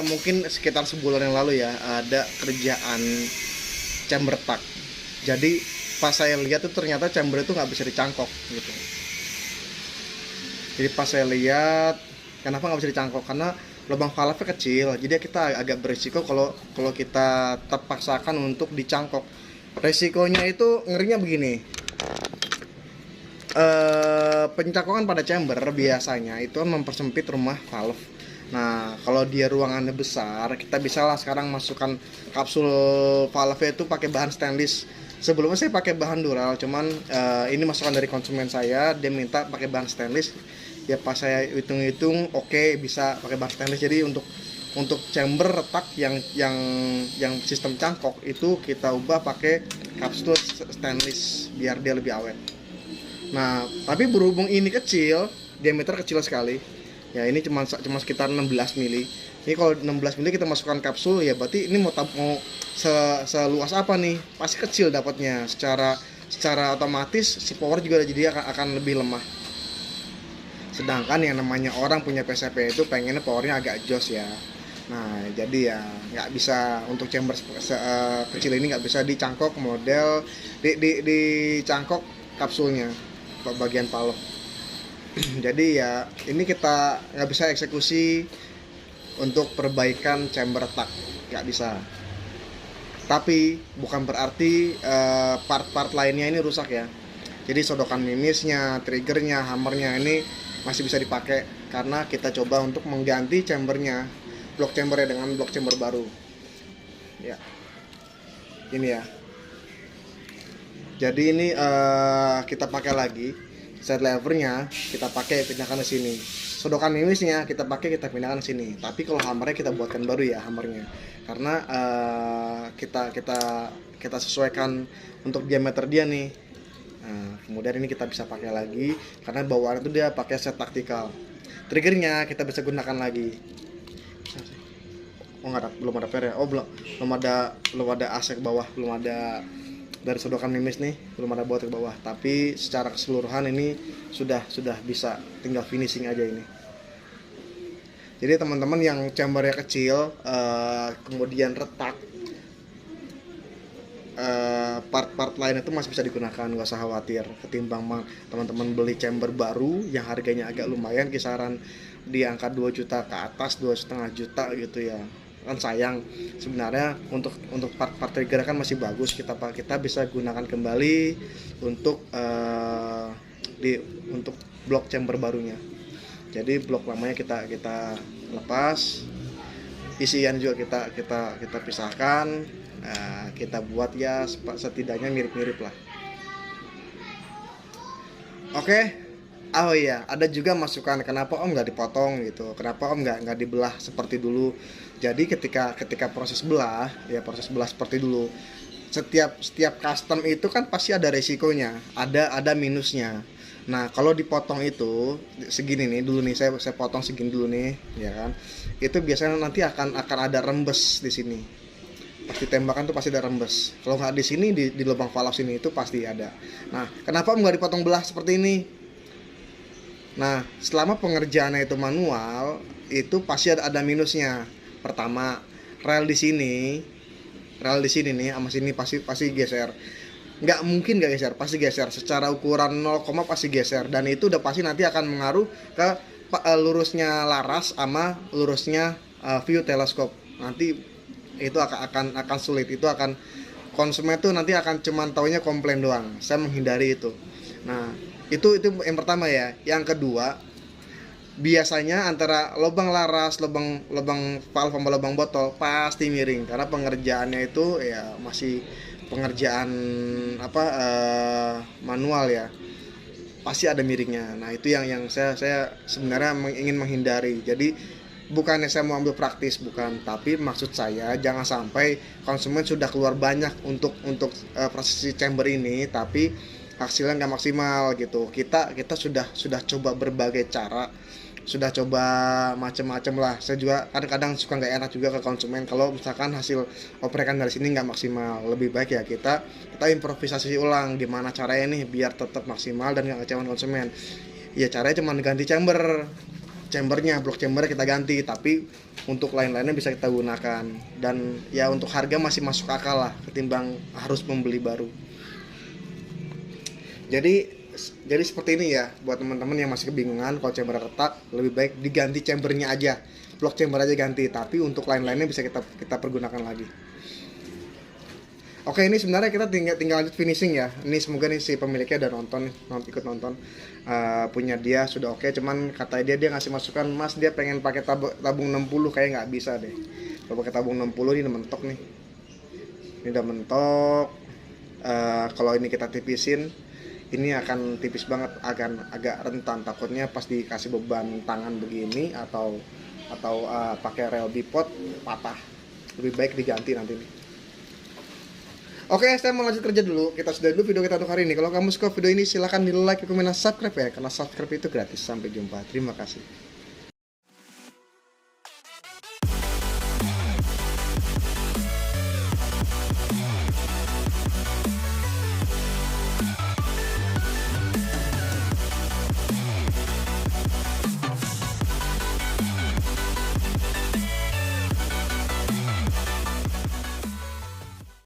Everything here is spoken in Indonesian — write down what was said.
Mungkin sekitar sebulan yang lalu ya ada kerjaan chamber tuck. Jadi pas saya lihat tuh ternyata chamber itu nggak bisa dicangkok gitu. Jadi pas saya lihat kenapa nggak bisa dicangkok, karena lubang valve kecil. Jadi kita agak berisiko kalau kalau kita terpaksakan untuk dicangkok. Resikonya itu ngerinya begini. Pencangkokan pada chamber biasanya itu mempersempit rumah valve. Nah, kalau dia ruangannya besar, kita bisa lah sekarang masukkan kapsul valve itu pakai bahan stainless. Sebelumnya saya pakai bahan dural, cuman ini masukan dari konsumen saya, dia minta pakai bahan stainless. Ya pas saya hitung-hitung, oke, bisa pakai bahan stainless. Jadi untuk chamber retak yang sistem cangkok itu kita ubah pakai kapsul stainless biar dia lebih awet. Nah, tapi berhubung ini kecil, diameter kecil sekali. Ya, ini cuma sekitar 16 mili. Ini kalau 16 mili kita masukkan kapsul, ya berarti ini mau seluas apa nih? Pasti kecil dapatnya. Secara otomatis si power juga jadi akan lebih lemah. Sedangkan yang namanya orang punya PCP itu pengennya powernya agak jos ya. Nah, jadi ya nggak bisa untuk chamber kecil ini nggak bisa dicangkok model dicangkok kapsulnya bagian valve. Jadi ya ini kita nggak bisa eksekusi untuk perbaikan chamber tuck, nggak bisa. Tapi bukan berarti part-part lainnya ini rusak ya. Jadi sodokan mimisnya, triggernya, hammernya ini masih bisa dipakai karena kita coba untuk mengganti chambernya, blok chambernya dengan blok chamber baru. Ya, ini ya. Jadi ini kita pakai lagi. Set levernya kita pakai pindahkan ke sini. Sodokan mimisnya kita pakai kita pindahkan ke sini. Tapi kalau hammernya kita buatkan baru ya hammernya. Karena kita sesuaikan untuk diameter dia nih. Nah, kemudian ini kita bisa pakai lagi karena bawaan itu dia pakai set taktikal. Triggernya kita bisa gunakan lagi. Oh belum ada per ya. Oh belum ada AC ke bawah, belum ada dari sodokan mimis nih, belum ada baut ke bawah. Tapi secara keseluruhan ini sudah bisa, tinggal finishing aja ini. Jadi teman-teman yang chambernya kecil kemudian retak, part-part lain itu masih bisa digunakan, nggak usah khawatir. Ketimbang teman-teman beli chamber baru yang harganya agak lumayan, kisaran di angka 2 juta ke atas, 2,5 juta gitu ya, kan sayang. Sebenarnya untuk part trigger kan masih bagus, kita bisa gunakan kembali untuk untuk blok chamber barunya. Jadi blok lamanya kita lepas, isian juga kita pisahkan. Kita buat ya setidaknya mirip-mirip lah. Oke. Oh iya, ada juga masukan kenapa om nggak dipotong gitu, kenapa om nggak dibelah seperti dulu. Jadi ketika proses belah seperti dulu, setiap custom itu kan pasti ada resikonya, ada minusnya. Nah kalau dipotong itu segini nih dulu nih, saya potong segini dulu nih, ya kan? Itu biasanya nanti akan ada rembes di sini. Pasti tembakan tuh pasti ada rembes. Kalau nggak di sini di lubang valve sini itu pasti ada. Nah kenapa om nggak dipotong belah seperti ini? Nah, selama pengerjaannya itu manual, itu pasti ada minusnya. Pertama, rel di sini nih sama sini pasti geser. Nggak mungkin nggak geser, pasti geser. Secara ukuran 0, pasti geser. Dan itu udah pasti nanti akan mengaruh ke lurusnya laras sama lurusnya view teleskop. Nanti itu akan sulit. Itu akan konsumen tuh nanti akan cuman taunya komplain doang. Saya menghindari itu. Nah, itu yang pertama ya. Yang kedua, biasanya antara lubang laras, lubang valve sama lubang botol pasti miring karena pengerjaannya itu ya masih pengerjaan manual ya. Pasti ada miringnya. Nah, itu yang saya sebenarnya ingin menghindari. Jadi bukannya saya mau ambil praktis, bukan, tapi maksud saya jangan sampai konsumen sudah keluar banyak untuk proses chamber ini tapi hasilnya nggak maksimal gitu. Kita sudah coba berbagai cara, sudah coba macam-macam lah. Saya juga kadang-kadang suka nggak enak juga ke konsumen kalau misalkan hasil oprekan dari sini nggak maksimal. Lebih baik ya kita improvisasi ulang gimana caranya nih biar tetap maksimal dan nggak kecewain konsumen. Ya caranya cuma ganti chamber. chambernya, blok chamber kita ganti, tapi untuk lain-lainnya bisa kita gunakan. Dan ya untuk harga masih masuk akal lah ketimbang harus membeli baru. Jadi seperti ini ya, buat teman-teman yang masih kebingungan kalau chamber retak, lebih baik diganti chambernya aja, blok chamber aja ganti, tapi untuk lain-lainnya bisa kita pergunakan lagi. Oke, ini sebenarnya kita tinggal lanjut finishing ya. Ini semoga nih si pemiliknya udah ikut nonton. Punya dia sudah oke, cuman kata dia ngasih masukan, Mas dia pengen pakai tabung 60, kayak nggak bisa deh. Kalau pakai tabung 60 ini udah mentok nih. Ini udah mentok. Kalau ini kita tipisin, ini akan tipis banget, akan agak rentan. Takutnya pas dikasih beban tangan begini atau pakai rel bipod patah. Lebih baik diganti nanti nih. Oke, saya mau lanjut kerja dulu. Kita sudah dulu video kita untuk hari ini. Kalau kamu suka video ini, silahkan di like, komen, dan subscribe ya. Karena subscribe itu gratis. Sampai jumpa. Terima kasih.